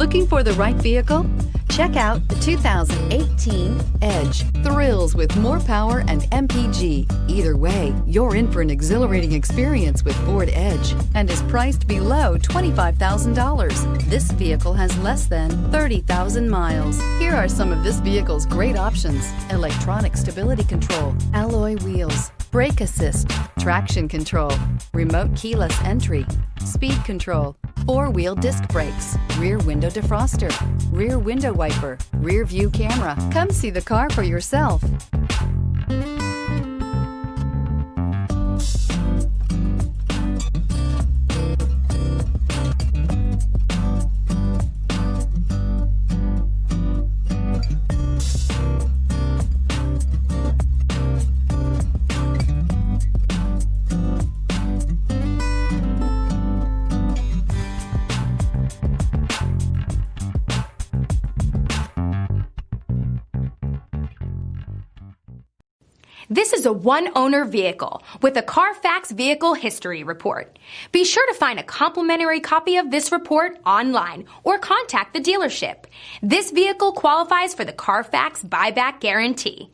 Looking for the right vehicle? Check out the 2018 Edge. Thrills with more power and MPG. Either way, you're in for an exhilarating experience with Ford Edge and is priced below $25,000. This vehicle has less than 30,000 miles. Here are some of this vehicle's great options: electronic stability control, alloy wheels, brake assist, traction control, remote keyless entry, speed control, four-wheel disc brakes, rear window defroster, rear window wiper, rear view camera. Come see the car for yourself. This is a one-owner vehicle with a Carfax Vehicle History Report. Be sure to find a complimentary copy of this report online or contact the dealership. This vehicle qualifies for the Carfax Buyback Guarantee.